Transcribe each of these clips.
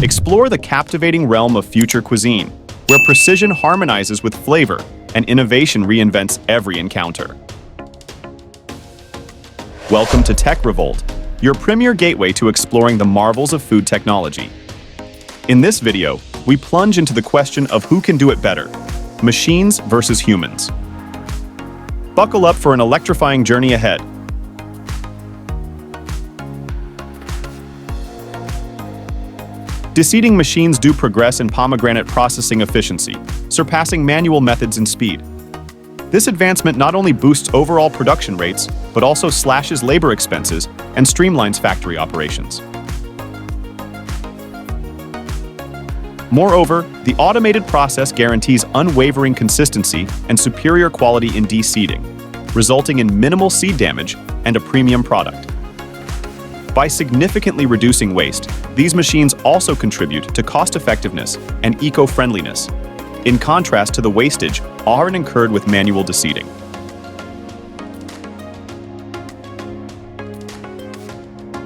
Explore the captivating realm of future cuisine, where precision harmonizes with flavor and innovation reinvents every encounter. Welcome to techrevolt, your premier gateway to exploring the marvels of food technology. In this video, we plunge into the question of who can do it better, machines versus humans. Buckle up for an electrifying journey ahead. Deseeding machines do progress in pomegranate processing efficiency, surpassing manual methods in speed. This advancement not only boosts overall production rates, but also slashes labor expenses and streamlines factory operations. Moreover, the automated process guarantees unwavering consistency and superior quality in deseeding, resulting in minimal seed damage and a premium product. By significantly reducing waste, these machines also contribute to cost-effectiveness and eco-friendliness, in contrast to the wastage often incurred with manual deseeding.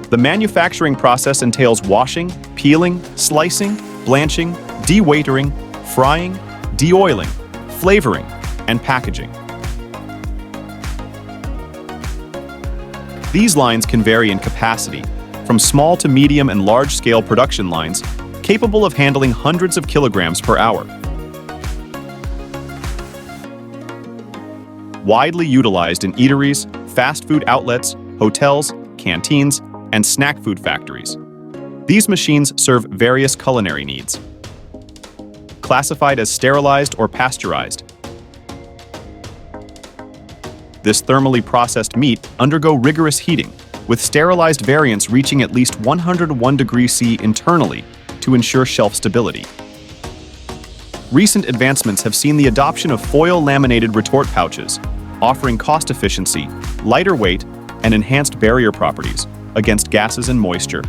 The manufacturing process entails washing, peeling, slicing, blanching, de-waitering, frying, de-oiling, flavoring, and packaging. These lines can vary in capacity, from small to medium and large-scale production lines capable of handling hundreds of kilograms per hour. Widely utilized in eateries, fast food outlets, hotels, canteens, and snack food factories. These machines serve various culinary needs. Classified as sterilized or pasteurized, this thermally processed meat undergo rigorous heating, with sterilized variants reaching at least 101 degrees C internally to ensure shelf stability. Recent advancements have seen the adoption of foil-laminated retort pouches, offering cost efficiency, lighter weight, and enhanced barrier properties against gases and moisture,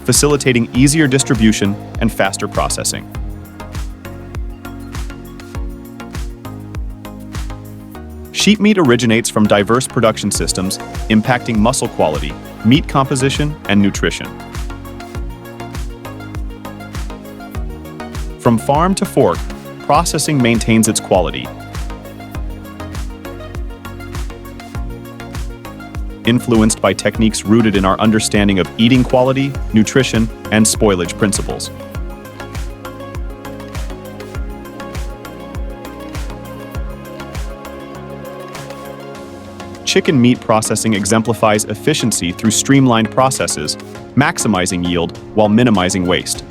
facilitating easier distribution and faster processing. Sheep meat originates from diverse production systems, impacting muscle quality, meat composition, and nutrition. From farm to fork, processing maintains its quality, influenced by techniques rooted in our understanding of eating quality, nutrition, and spoilage principles. Chicken meat processing exemplifies efficiency through streamlined processes, maximizing yield while minimizing waste.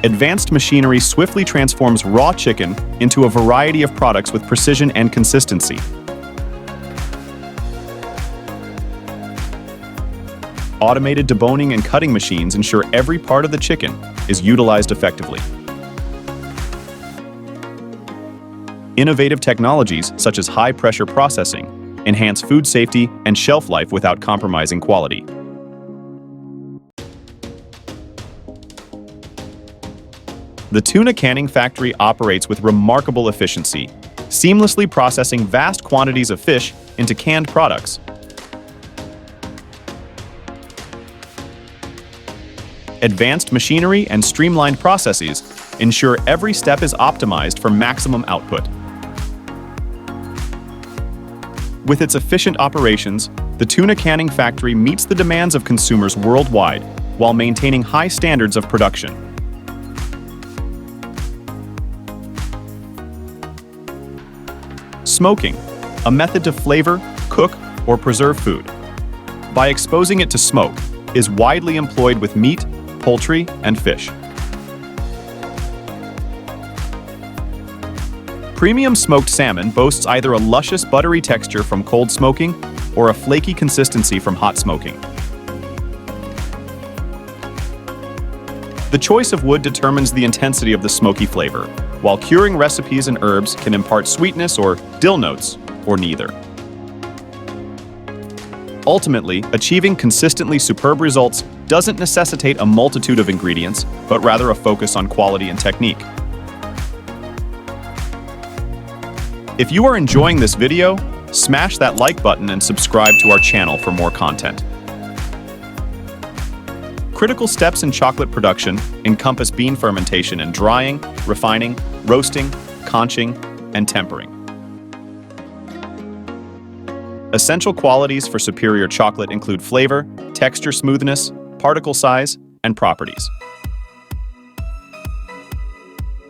Advanced machinery swiftly transforms raw chicken into a variety of products with precision and consistency. Automated deboning and cutting machines ensure every part of the chicken is utilized effectively. Innovative technologies such as high-pressure processing enhance food safety and shelf life without compromising quality. The tuna canning factory operates with remarkable efficiency, seamlessly processing vast quantities of fish into canned products. Advanced machinery and streamlined processes ensure every step is optimized for maximum output. With its efficient operations, the tuna canning factory meets the demands of consumers worldwide while maintaining high standards of production. Smoking, a method to flavor, cook, or preserve food, by exposing it to smoke, is widely employed with meat, poultry, and fish. Premium smoked salmon boasts either a luscious buttery texture from cold smoking or a flaky consistency from hot smoking. The choice of wood determines the intensity of the smoky flavor, while curing recipes and herbs can impart sweetness or dill notes, or neither. Ultimately, achieving consistently superb results doesn't necessitate a multitude of ingredients, but rather a focus on quality and technique. If you are enjoying this video, smash that like button and subscribe to our channel for more content. Critical steps in chocolate production encompass bean fermentation and drying, refining, roasting, conching, and tempering. Essential qualities for superior chocolate include flavor, texture smoothness, particle size, and properties.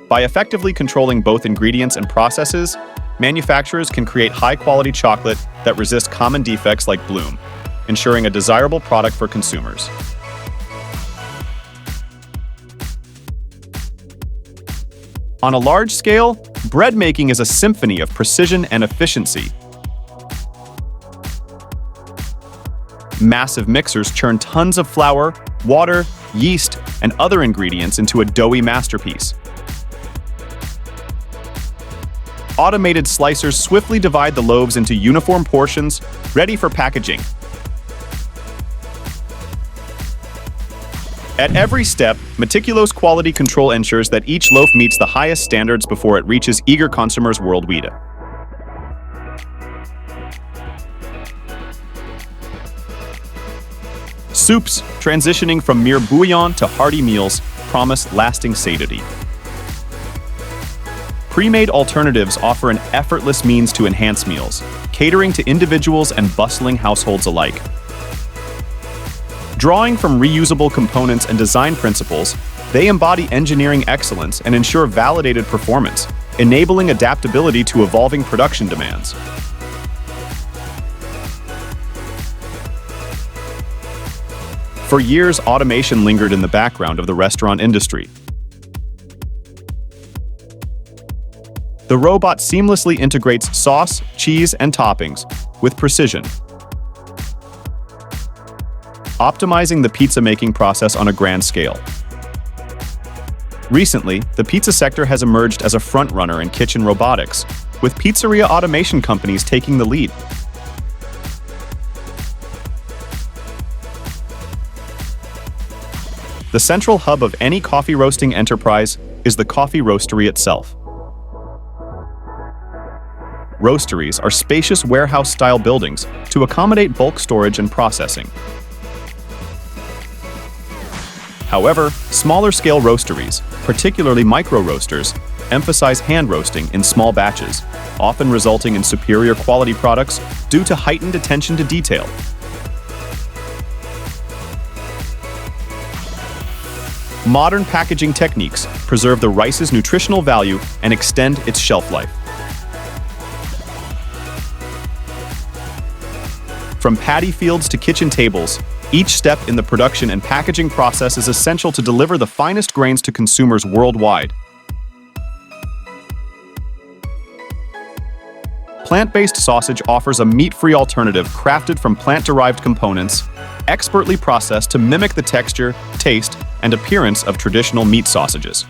By effectively controlling both ingredients and processes, manufacturers can create high-quality chocolate that resists common defects like bloom, ensuring a desirable product for consumers. On a large scale, bread making is a symphony of precision and efficiency. Massive mixers churn tons of flour, water, yeast, and other ingredients into a doughy masterpiece. Automated slicers swiftly divide the loaves into uniform portions, ready for packaging. At every step, meticulous quality control ensures that each loaf meets the highest standards before it reaches eager consumers worldwide. Soups, transitioning from mere bouillon to hearty meals, promise lasting satiety. Pre-made alternatives offer an effortless means to enhance meals, catering to individuals and bustling households alike. Drawing from reusable components and design principles, they embody engineering excellence and ensure validated performance, enabling adaptability to evolving production demands. For years, automation lingered in the background of the restaurant industry. The robot seamlessly integrates sauce, cheese, and toppings with precision, optimizing the pizza-making process on a grand scale. Recently, the pizza sector has emerged as a front-runner in kitchen robotics, with pizzeria automation companies taking the lead. The central hub of any coffee roasting enterprise is the coffee roastery itself. Roasteries are spacious warehouse-style buildings to accommodate bulk storage and processing. However, smaller-scale roasteries, particularly micro-roasters, emphasize hand roasting in small batches, often resulting in superior quality products due to heightened attention to detail. Modern packaging techniques preserve the rice's nutritional value and extend its shelf life. From paddy fields to kitchen tables, each step in the production and packaging process is essential to deliver the finest grains to consumers worldwide. Plant-based sausage offers a meat-free alternative crafted from plant-derived components, expertly processed to mimic the texture, taste, and appearance of traditional meat sausages.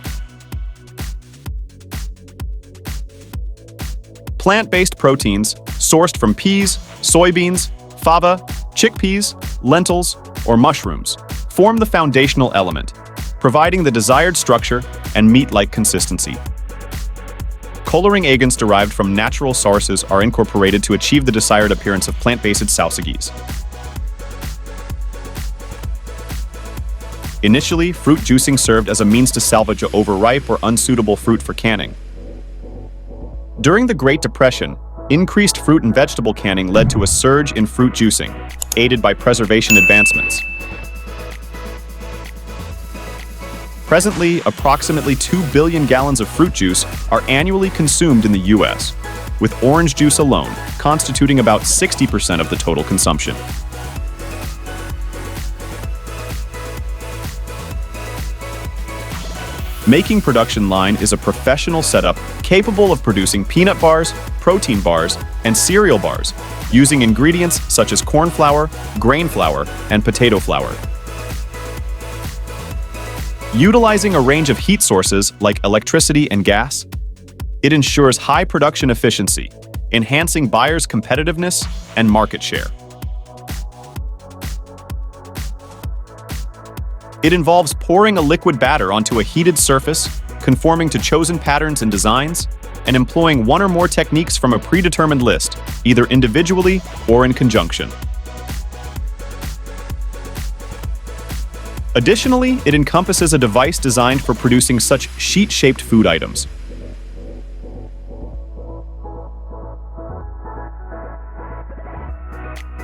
Plant-based proteins, sourced from peas, soybeans, fava, chickpeas, lentils, or mushrooms, form the foundational element, providing the desired structure and meat-like consistency. Coloring agents derived from natural sources are incorporated to achieve the desired appearance of plant-based sausages. Initially, fruit juicing served as a means to salvage overripe or unsuitable fruit for canning. During the Great Depression, increased fruit and vegetable canning led to a surge in fruit juicing, aided by preservation advancements. Presently, approximately 2 billion gallons of fruit juice are annually consumed in the U.S., with orange juice alone constituting about 60% of the total consumption. Making production line is a professional setup capable of producing peanut bars, protein bars, and cereal bars, using ingredients such as corn flour, grain flour, and potato flour. Utilizing a range of heat sources like electricity and gas, it ensures high production efficiency, enhancing buyers' competitiveness and market share. It involves pouring a liquid batter onto a heated surface, conforming to chosen patterns and designs, and employing one or more techniques from a predetermined list, either individually or in conjunction. Additionally, it encompasses a device designed for producing such sheet-shaped food items.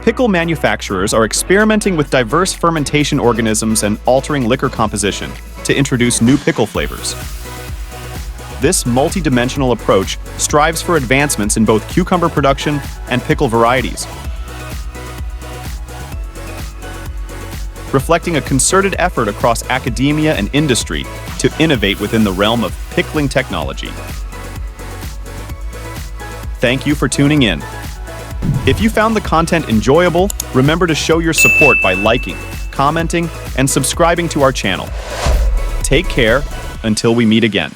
Pickle manufacturers are experimenting with diverse fermentation organisms and altering liquor composition to introduce new pickle flavors. This multi-dimensional approach strives for advancements in both cucumber production and pickle varieties, reflecting a concerted effort across academia and industry to innovate within the realm of pickling technology. Thank you for tuning in. If you found the content enjoyable, remember to show your support by liking, commenting, and subscribing to our channel. Take care until we meet again.